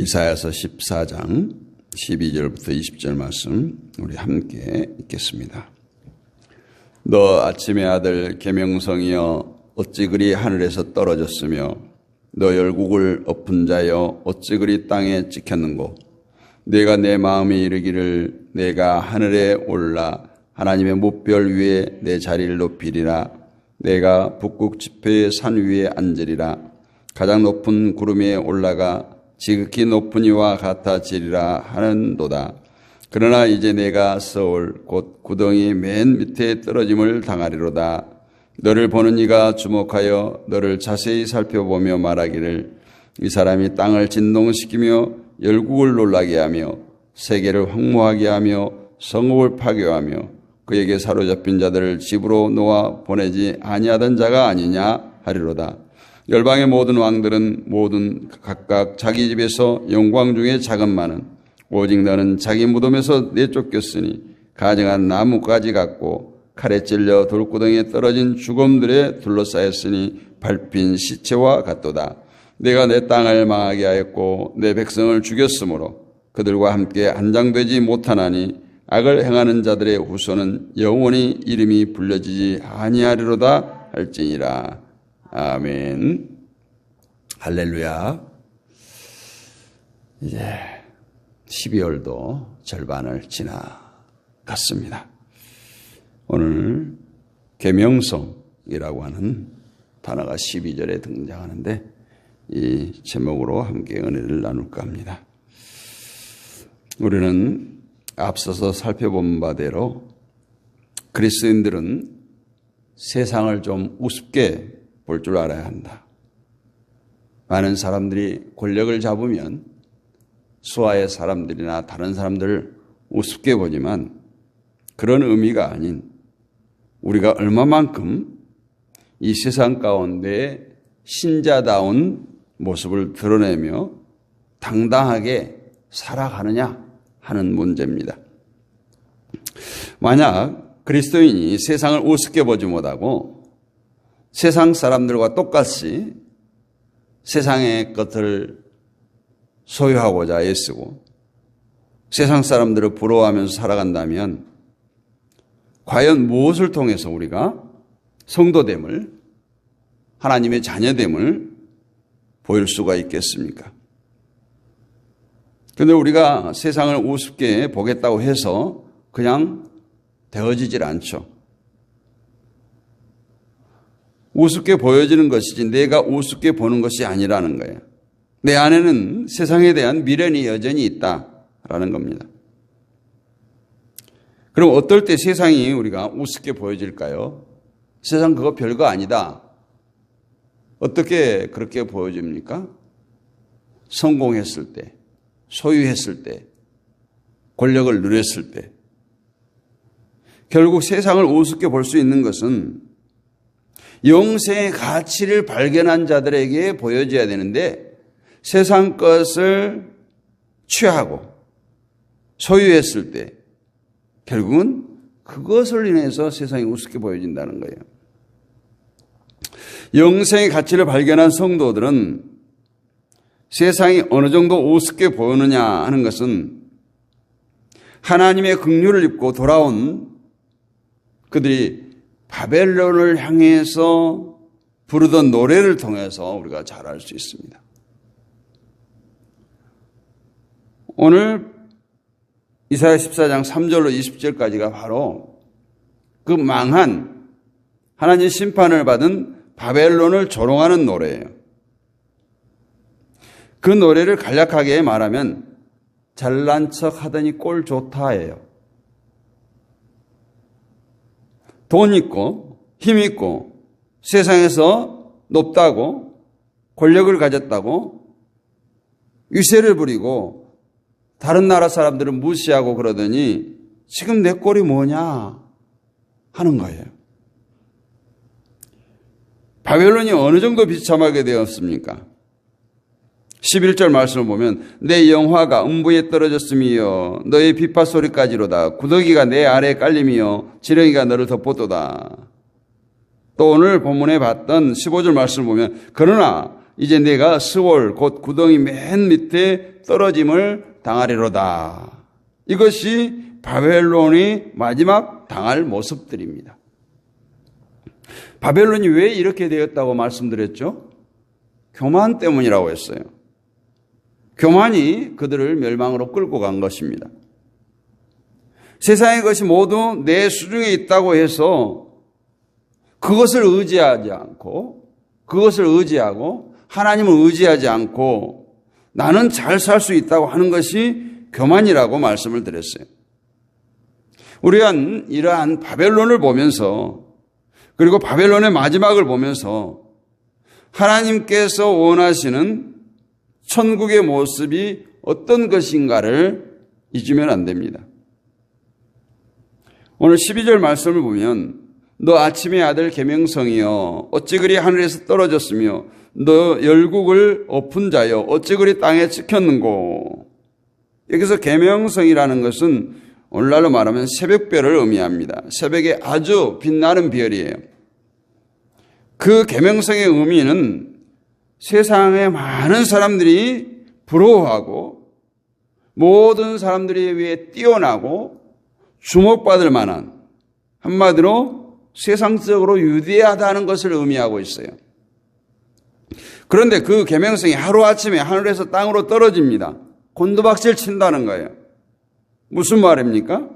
이사야서 14장 12절부터 20절 말씀 우리 함께 읽겠습니다. 너 아침의 아들 계명성이여 어찌 그리 하늘에서 떨어졌으며 너 열국을 엎은 자여 어찌 그리 땅에 찍혔는고 내가 내 마음에 이르기를 내가 하늘에 올라 하나님의 뭇별 위에 내 자리를 높이리라. 내가 북극 지표의 산 위에 앉으리라. 가장 높은 구름 위에 올라가 지극히 높은 이와 같아지리라 하는도다. 그러나 이제 내가 서울 곧 구덩이 맨 밑에 떨어짐을 당하리로다. 너를 보는 이가 주목하여 너를 자세히 살펴보며 말하기를 이 사람이 땅을 진동시키며 열국을 놀라게 하며 세계를 황무하게 하며 성읍을 파괴하며 그에게 사로잡힌 자들을 집으로 놓아 보내지 아니하던 자가 아니냐 하리로다. 열방의 모든 왕들은 모든 각각 자기 집에서 영광 중에 자금만은 오직 너는 자기 무덤에서 내쫓겼으니 가증한 나무가지 같고 칼에 찔려 돌구덩이에 떨어진 죽음들에 둘러싸였으니 밟힌 시체와 같도다. 내가 내 땅을 망하게 하였고 내 백성을 죽였으므로 그들과 함께 한장되지 못하나니 악을 행하는 자들의 후손은 영원히 이름이 불려지지 아니하리로다 할지니라. 아멘. 할렐루야. 이제 12월도 절반을 지나갔습니다. 오늘 계명성이라고 하는 단어가 12절에 등장하는데 이 제목으로 함께 은혜를 나눌까 합니다. 우리는 앞서서 살펴본 바대로 그리스도인들은 세상을 좀 우습게 볼 줄 알아야 한다. 많은 사람들이 권력을 잡으면 수하의 사람들이나 다른 사람들을 우습게 보지만 그런 의미가 아닌 우리가 얼마만큼 이 세상 가운데 신자다운 모습을 드러내며 당당하게 살아가느냐 하는 문제입니다. 만약 그리스도인이 세상을 우습게 보지 못하고 세상 사람들과 똑같이 세상의 것을 소유하고자 애쓰고 세상 사람들을 부러워하면서 살아간다면 과연 무엇을 통해서 우리가 성도됨을, 하나님의 자녀됨을 보일 수가 있겠습니까? 그런데 우리가 세상을 우습게 보겠다고 해서 그냥 되어지질 않죠. 우습게 보여지는 것이지 내가 우습게 보는 것이 아니라는 거예요. 내 안에는 세상에 대한 미련이 여전히 있다라는 겁니다. 그럼 어떨 때 세상이 우리가 우습게 보여질까요? 세상 그거 별거 아니다. 어떻게 그렇게 보여집니까? 성공했을 때, 소유했을 때, 권력을 누렸을 때. 결국 세상을 우습게 볼 수 있는 것은 영생의 가치를 발견한 자들에게 보여져야 되는데 세상 것을 취하고 소유했을 때 결국은 그것을 인해서 세상이 우습게 보여진다는 거예요. 영생의 가치를 발견한 성도들은 세상이 어느 정도 우습게 보이느냐 하는 것은 하나님의 긍휼을 입고 돌아온 그들이 바벨론을 향해서 부르던 노래를 통해서 우리가 잘 알 수 있습니다. 오늘 이사야 14장 3절로 20절까지가 바로 그 망한 하나님 심판을 받은 바벨론을 조롱하는 노래예요. 그 노래를 간략하게 말하면 잘난 척 하더니 꼴 좋다예요. 돈 있고 힘 있고 세상에서 높다고 권력을 가졌다고 위세를 부리고 다른 나라 사람들은 무시하고 그러더니 지금 내 꼴이 뭐냐 하는 거예요. 바벨론이 어느 정도 비참하게 되었습니까? 11절 말씀을 보면 내 영화가 음부에 떨어졌으며 너의 비파 소리까지로다. 구더기가 내 아래에 깔리며 지렁이가 너를 덮었도다. 또 오늘 본문에 봤던 15절 말씀을 보면 그러나 이제 내가 스월 곧 구덩이 맨 밑에 떨어짐을 당하리로다. 이것이 바벨론이 마지막 당할 모습들입니다. 바벨론이 왜 이렇게 되었다고 말씀드렸죠? 교만 때문이라고 했어요. 교만이 그들을 멸망으로 끌고 간 것입니다. 세상의 것이 모두 내 수중에 있다고 해서 그것을 의지하지 않고, 그것을 의지하고 하나님을 의지하지 않고 나는 잘 살 수 있다고 하는 것이 교만이라고 말씀을 드렸어요. 우리는 이러한 바벨론을 보면서, 그리고 바벨론의 마지막을 보면서 하나님께서 원하시는 천국의 모습이 어떤 것인가를 잊으면 안 됩니다. 오늘 12절 말씀을 보면 너 아침의 아들 계명성이여 어찌 그리 하늘에서 떨어졌으며 너 열국을 엎은 자여 어찌 그리 땅에 찍혔는고. 여기서 계명성이라는 것은 오늘날로 말하면 새벽별을 의미합니다. 새벽에 아주 빛나는 별이에요. 그 계명성의 의미는 세상의 많은 사람들이 부러워하고 모든 사람들에 비해 뛰어나고 주목받을 만한, 한마디로 세상적으로 유대하다는 것을 의미하고 있어요. 그런데 그 계명성이 하루아침에 하늘에서 땅으로 떨어집니다. 곤두박질 친다는 거예요. 무슨 말입니까?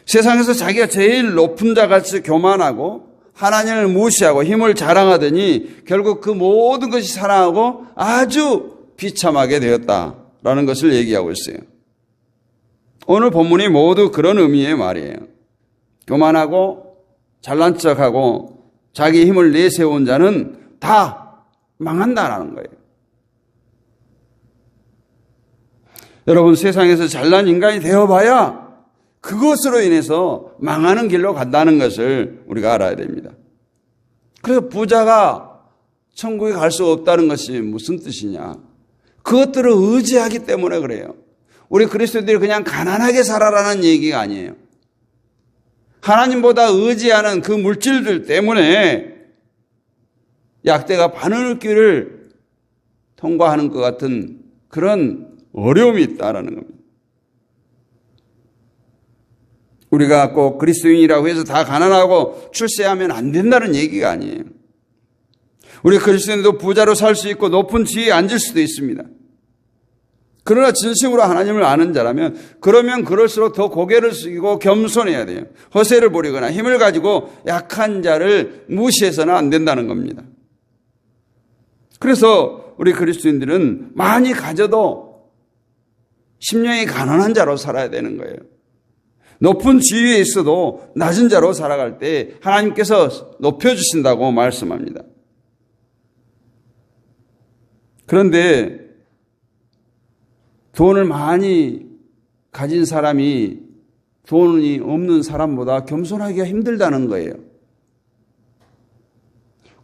세상에서 자기가 제일 높은 자같이 교만하고 하나님을 무시하고 힘을 자랑하더니 결국 그 모든 것이 사랑하고 아주 비참하게 되었다라는 것을 얘기하고 있어요. 오늘 본문이 모두 그런 의미의 말이에요. 교만하고 잘난 척하고 자기 힘을 내세운 자는 다 망한다라는 거예요. 여러분, 세상에서 잘난 인간이 되어봐야 그것으로 인해서 망하는 길로 간다는 것을 우리가 알아야 됩니다. 그래서 부자가 천국에 갈 수 없다는 것이 무슨 뜻이냐? 그것들을 의지하기 때문에 그래요. 우리 그리스도인들이 그냥 가난하게 살아라는 얘기가 아니에요. 하나님보다 의지하는 그 물질들 때문에 약대가 바늘길을 통과하는 것 같은 그런 어려움이 있다라는 겁니다. 우리가 꼭 그리스도인이라고 해서 다 가난하고 출세하면 안 된다는 얘기가 아니에요. 우리 그리스도인도 부자로 살 수 있고 높은 지위에 앉을 수도 있습니다. 그러나 진심으로 하나님을 아는 자라면 그러면 그럴수록 더 고개를 숙이고 겸손해야 돼요. 허세를 부리거나 힘을 가지고 약한 자를 무시해서는 안 된다는 겁니다. 그래서 우리 그리스도인들은 많이 가져도 심령이 가난한 자로 살아야 되는 거예요. 높은 지위에 있어도 낮은 자로 살아갈 때 하나님께서 높여주신다고 말씀합니다. 그런데 돈을 많이 가진 사람이 돈이 없는 사람보다 겸손하기가 힘들다는 거예요.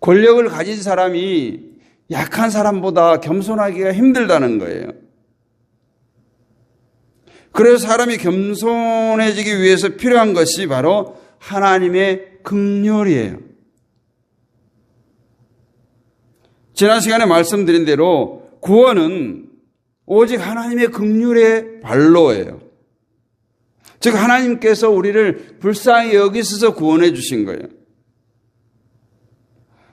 권력을 가진 사람이 약한 사람보다 겸손하기가 힘들다는 거예요. 그래서 사람이 겸손해지기 위해서 필요한 것이 바로 하나님의 긍휼이에요. 지난 시간에 말씀드린 대로 구원은 오직 하나님의 긍휼의 발로예요. 즉 하나님께서 우리를 불쌍히 여기셔서 구원해 주신 거예요.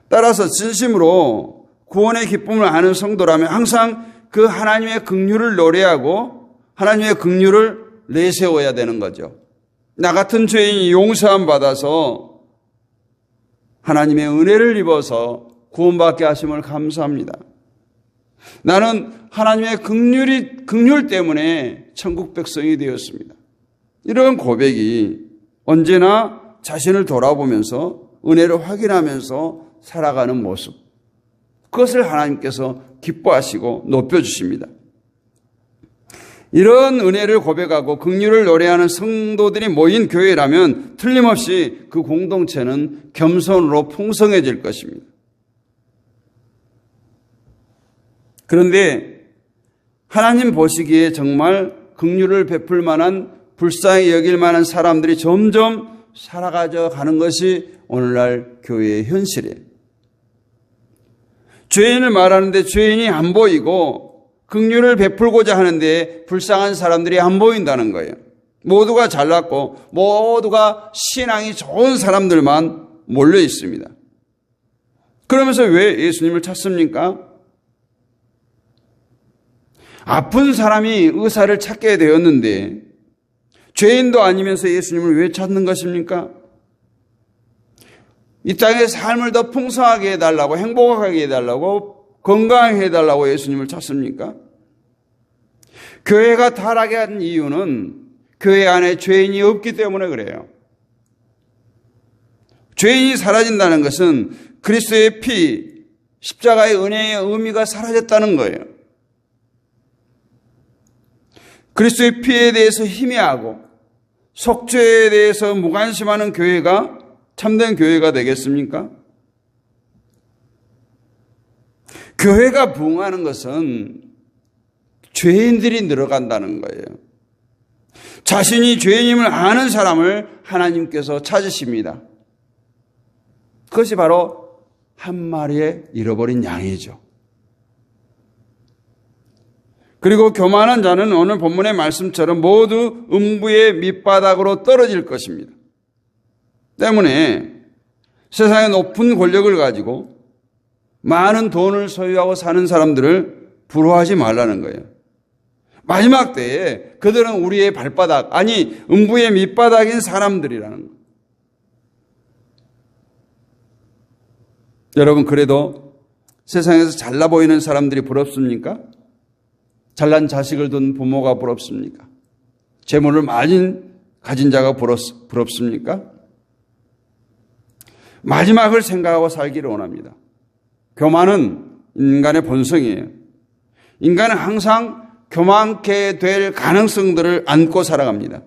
따라서 진심으로 구원의 기쁨을 아는 성도라면 항상 그 하나님의 긍휼을 노래하고 하나님의 긍휼을 내세워야 되는 거죠. 나 같은 죄인이 용서함 받아서 하나님의 은혜를 입어서 구원받게 하심을 감사합니다. 나는 하나님의 긍휼 때문에 천국 백성이 되었습니다. 이런 고백이 언제나 자신을 돌아보면서 은혜를 확인하면서 살아가는 모습, 그것을 하나님께서 기뻐하시고 높여주십니다. 이런 은혜를 고백하고 긍휼을 노래하는 성도들이 모인 교회라면 틀림없이 그 공동체는 겸손으로 풍성해질 것입니다. 그런데 하나님 보시기에 정말 긍휼을 베풀 만한, 불쌍히 여길 만한 사람들이 점점 사라져 가는 것이 오늘날 교회의 현실이에요. 죄인을 말하는데 죄인이 안 보이고 긍휼을 베풀고자 하는데 불쌍한 사람들이 안 보인다는 거예요. 모두가 잘났고 모두가 신앙이 좋은 사람들만 몰려 있습니다. 그러면서 왜 예수님을 찾습니까? 아픈 사람이 의사를 찾게 되었는데 죄인도 아니면서 예수님을 왜 찾는 것입니까? 이 땅의 삶을 더 풍성하게 해달라고, 행복하게 해달라고, 건강하게 해달라고 예수님을 찾습니까? 교회가 타락하게 한 이유는 교회 안에 죄인이 없기 때문에 그래요. 죄인이 사라진다는 것은 그리스도의 피, 십자가의 은혜의 의미가 사라졌다는 거예요. 그리스도의 피에 대해서 희미하고 속죄에 대해서 무관심하는 교회가 참된 교회가 되겠습니까? 교회가 부흥하는 것은 죄인들이 늘어간다는 거예요. 자신이 죄인임을 아는 사람을 하나님께서 찾으십니다. 그것이 바로 한 마리의 잃어버린 양이죠. 그리고 교만한 자는 오늘 본문의 말씀처럼 모두 음부의 밑바닥으로 떨어질 것입니다. 때문에 세상의 높은 권력을 가지고 많은 돈을 소유하고 사는 사람들을 부러워하지 말라는 거예요. 마지막 때에 그들은 우리의 발바닥, 아니 음부의 밑바닥인 사람들이라는 거예요. 여러분, 그래도 세상에서 잘나 보이는 사람들이 부럽습니까? 잘난 자식을 둔 부모가 부럽습니까? 재물을 많이 가진 자가 부럽습니까? 마지막을 생각하고 살기를 원합니다. 교만은 인간의 본성이에요. 인간은 항상 교만케 될 가능성들을 안고 살아갑니다.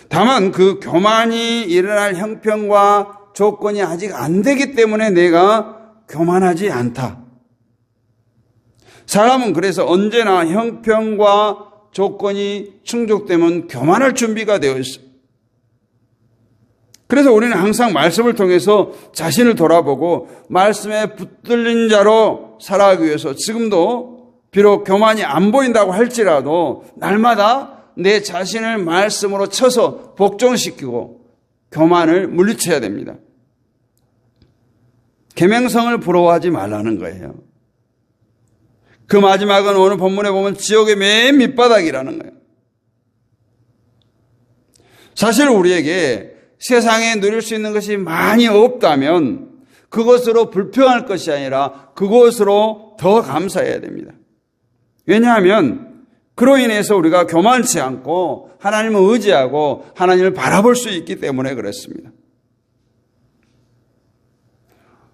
다만 그 교만이 일어날 형편과 조건이 아직 안 되기 때문에 내가 교만하지 않다. 사람은 그래서 언제나 형편과 조건이 충족되면 교만할 준비가 되어 있어요. 그래서 우리는 항상 말씀을 통해서 자신을 돌아보고 말씀에 붙들린 자로 살아가기 위해서 지금도 비록 교만이 안 보인다고 할지라도 날마다 내 자신을 말씀으로 쳐서 복종시키고 교만을 물리쳐야 됩니다. 계명성을 부러워하지 말라는 거예요. 그 마지막은 오늘 본문에 보면 지옥의 맨 밑바닥이라는 거예요. 사실 우리에게 세상에 누릴 수 있는 것이 많이 없다면 그것으로 불평할 것이 아니라 그것으로 더 감사해야 됩니다. 왜냐하면 그로 인해서 우리가 교만치 않고 하나님을 의지하고 하나님을 바라볼 수 있기 때문에 그렇습니다.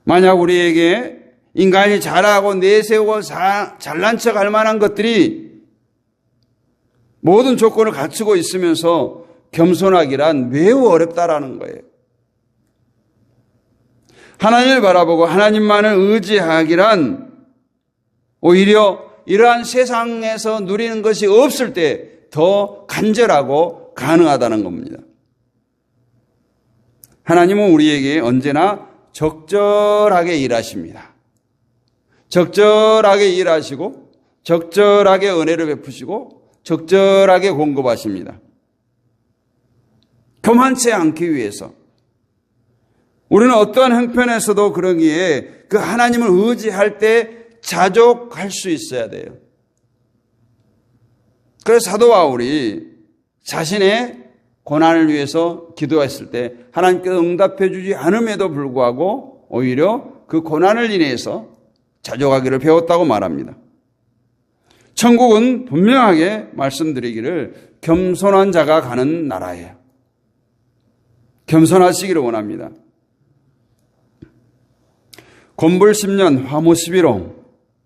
만약 우리에게 인간이 잘하고 내세우고 잘난 척할 만한 것들이 모든 조건을 갖추고 있으면서 겸손하기란 매우 어렵다라는 거예요. 하나님을 바라보고 하나님만을 의지하기란 오히려 이러한 세상에서 누리는 것이 없을 때 더 간절하고 가능하다는 겁니다. 하나님은 우리에게 언제나 적절하게 일하십니다. 적절하게 일하시고 적절하게 은혜를 베푸시고 적절하게 공급하십니다. 교만치 않기 위해서 우리는 어떠한 형편에서도 그러기에 그 하나님을 의지할 때 자족할 수 있어야 돼요. 그래서 사도 바울이 자신의 고난을 위해서 기도했을 때 하나님께서 응답해 주지 않음에도 불구하고 오히려 그 고난을 인해서 자족하기를 배웠다고 말합니다. 천국은 분명하게 말씀드리기를 겸손한 자가 가는 나라예요. 겸손하시기를 원합니다. 곤불 10년 화무 11홍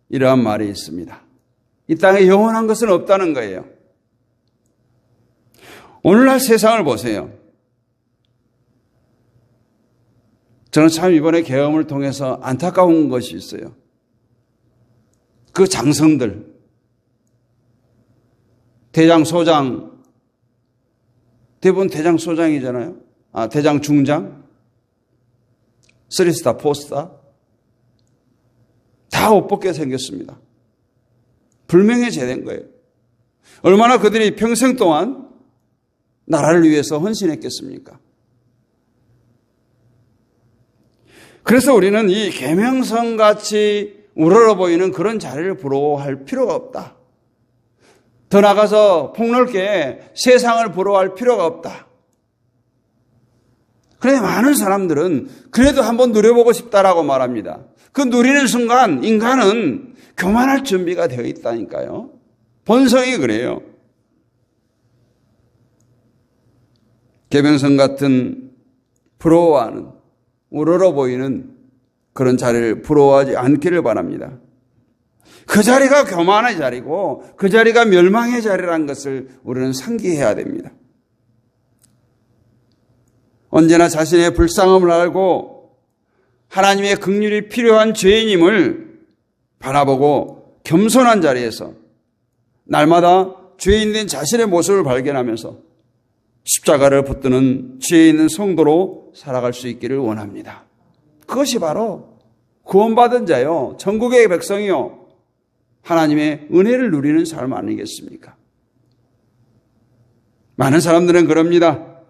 이러한 말이 있습니다. 이 땅에 영원한 것은 없다는 거예요. 오늘날 세상을 보세요. 저는 참 이번에 계엄을 통해서 안타까운 것이 있어요. 그 장성들, 대장, 소장, 대부분 대장, 소장이잖아요. 대장, 중장, 3스타, 4스타. 다 옷벗게 생겼습니다. 불명예제된 거예요. 얼마나 그들이 평생 동안 나라를 위해서 헌신했겠습니까? 그래서 우리는 이 계명성같이 우러러 보이는 그런 자리를 부러워할 필요가 없다. 더 나가서 폭넓게 세상을 부러워할 필요가 없다. 그런데 많은 사람들은 그래도 한번 누려보고 싶다라고 말합니다. 그 누리는 순간 인간은 교만할 준비가 되어 있다니까요. 본성이 그래요. 계명성 같은 부러워하는, 우러러 보이는 그런 자리를 부러워하지 않기를 바랍니다. 그 자리가 교만의 자리고 그 자리가 멸망의 자리라는 것을 우리는 상기해야 됩니다. 언제나 자신의 불쌍함을 알고 하나님의 긍휼이 필요한 죄인임을 바라보고 겸손한 자리에서 날마다 죄인된 자신의 모습을 발견하면서 십자가를 붙드는 죄 있는 성도로 살아갈 수 있기를 원합니다. 그것이 바로 구원받은 자요, 천국의 백성이요, 하나님의 은혜를 누리는 삶 아니겠습니까? 많은 사람들은 그럽니다.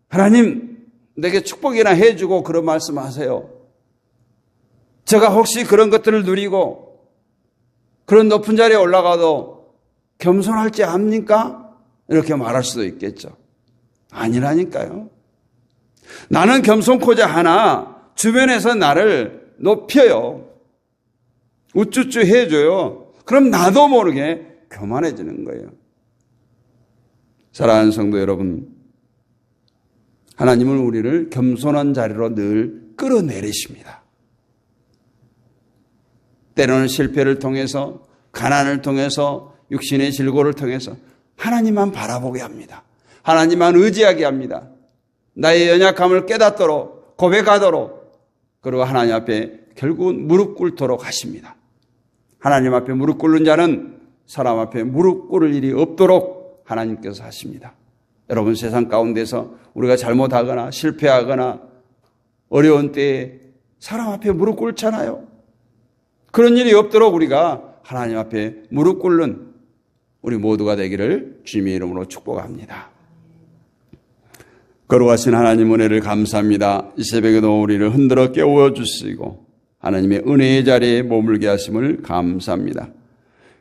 하나님, 내게 축복이나 해주고 그런 말씀하세요. 제가 혹시 그런 것들을 누리고 그런 높은 자리에 올라가도 겸손할지 압니까? 이렇게 말할 수도 있겠죠. 아니라니까요. 나는 겸손코자 하나 주변에서 나를 높여요. 우쭈쭈 해줘요. 그럼 나도 모르게 교만해지는 거예요. 사랑하는 성도 여러분, 하나님은 우리를 겸손한 자리로 늘 끌어내리십니다. 때로는 실패를 통해서, 가난을 통해서, 육신의 질고를 통해서 하나님만 바라보게 합니다. 하나님만 의지하게 합니다. 나의 연약함을 깨닫도록, 고백하도록, 그리고 하나님 앞에 결국은 무릎 꿇도록 하십니다. 하나님 앞에 무릎 꿇는 자는 사람 앞에 무릎 꿇을 일이 없도록 하나님께서 하십니다. 여러분, 세상 가운데서 우리가 잘못하거나 실패하거나 어려운 때에 사람 앞에 무릎 꿇잖아요. 그런 일이 없도록 우리가 하나님 앞에 무릎 꿇는 우리 모두가 되기를 주님의 이름으로 축복합니다. 거룩하신 하나님 은혜를 감사합니다. 이 새벽에도 우리를 흔들어 깨워주시고 하나님의 은혜의 자리에 머물게 하심을 감사합니다.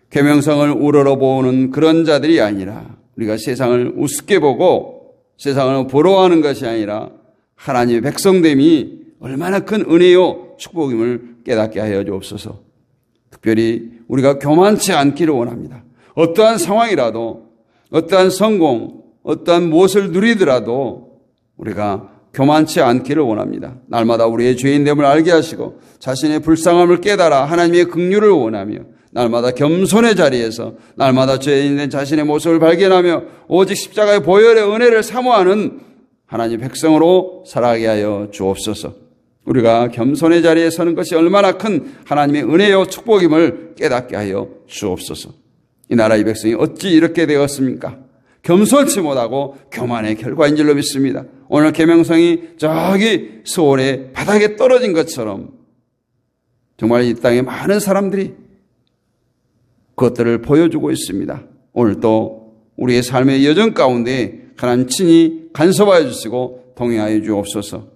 계명성을 우러러보는 그런 자들이 아니라 우리가 세상을 우습게 보고 세상을 부러워하는 것이 아니라 하나님의 백성됨이 얼마나 큰 은혜요 축복임을 깨닫게 하여 주옵소서. 특별히 우리가 교만치 않기를 원합니다. 어떠한 상황이라도, 어떠한 성공, 어떠한 무엇을 누리더라도 우리가 교만치 않기를 원합니다. 날마다 우리의 죄인됨을 알게 하시고 자신의 불쌍함을 깨달아 하나님의 긍휼을 원하며 날마다 겸손의 자리에서 날마다 죄인된 자신의 모습을 발견하며 오직 십자가의 보혈의 은혜를 사모하는 하나님의 백성으로 살아가게 하여 주옵소서. 우리가 겸손의 자리에 서는 것이 얼마나 큰 하나님의 은혜요 축복임을 깨닫게 하여 주옵소서. 이 나라의 백성이 어찌 이렇게 되었습니까? 겸손치 못하고 교만의 결과인 줄로 믿습니다. 오늘 계명성이 저기 서울의 바닥에 떨어진 것처럼 정말 이 땅에 많은 사람들이 그것들을 보여주고 있습니다. 오늘 또 우리의 삶의 여정 가운데 하나님 친히 간섭하여 주시고 동행하여 주옵소서.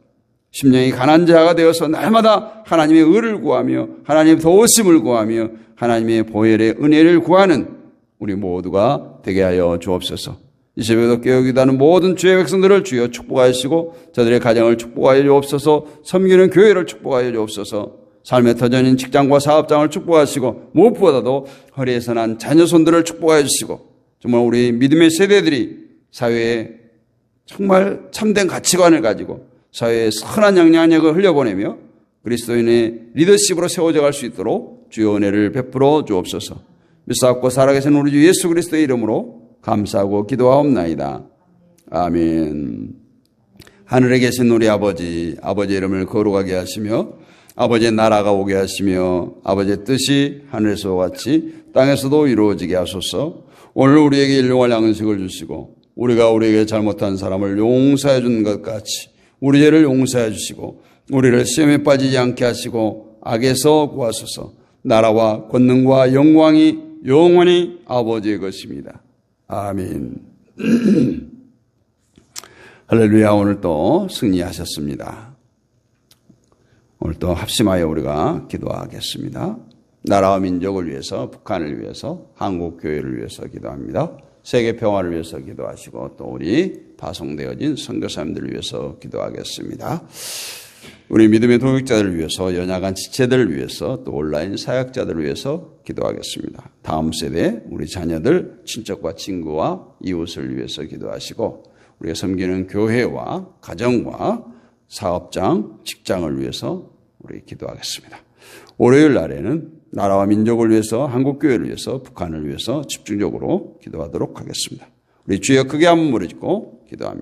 심령이 가난한 자가 되어서 날마다 하나님의 의를 구하며 하나님의 도우심을 구하며 하나님의 보혈의 은혜를 구하는 우리 모두가 되게 하여 주옵소서. 이 새벽에도 깨어기도하는 모든 주의 백성들을 주여 축복하시고 저들의 가정을 축복하여 주옵소서. 섬기는 교회를 축복하여 주옵소서. 삶의 터전인 직장과 사업장을 축복하시고 무엇보다도 허리에서 난 자녀손들을 축복하여 주시고 정말 우리 믿음의 세대들이 사회에 정말 참된 가치관을 가지고 사회에 선한 영향력을 흘려보내며 그리스도인의 리더십으로 세워져 갈 수 있도록 주의 은혜를 베풀어 주옵소서. 믿사옵고 살아계신 우리 주 예수 그리스도의 이름으로 감사하고 기도하옵나이다. 아멘. 하늘에 계신 우리 아버지, 아버지의 이름을 거룩하게 하시며 아버지의 나라가 오게 하시며 아버지의 뜻이 하늘에서와 같이 땅에서도 이루어지게 하소서. 오늘 우리에게 일용할 양식을 주시고 우리가 우리에게 잘못한 사람을 용서해 준 것 같이 우리 죄를 용서해 주시고 우리를 시험에 빠지지 않게 하시고 악에서 구하소서. 나라와 권능과 영광이 영원히 아버지의 것입니다. 아멘. 할렐루야. 오늘 또 승리하셨습니다. 오늘 또 합심하여 우리가 기도하겠습니다. 나라와 민족을 위해서, 북한을 위해서, 한국교회를 위해서 기도합니다. 세계 평화를 위해서 기도하시고 또 우리 파송되어진 선교사님들을 위해서 기도하겠습니다. 우리 믿음의 동역자들을 위해서, 연약한 지체들을 위해서, 또 온라인 사역자들을 위해서 기도하겠습니다. 다음 세대 우리 자녀들, 친척과 친구와 이웃을 위해서 기도하시고 우리가 섬기는 교회와 가정과 사업장, 직장을 위해서 우리 기도하겠습니다. 월요일 날에는 나라와 민족을 위해서, 한국교회를 위해서, 북한을 위해서 집중적으로 기도하도록 하겠습니다. 우리 주여 크게 한번 부르짖고 기도합니다.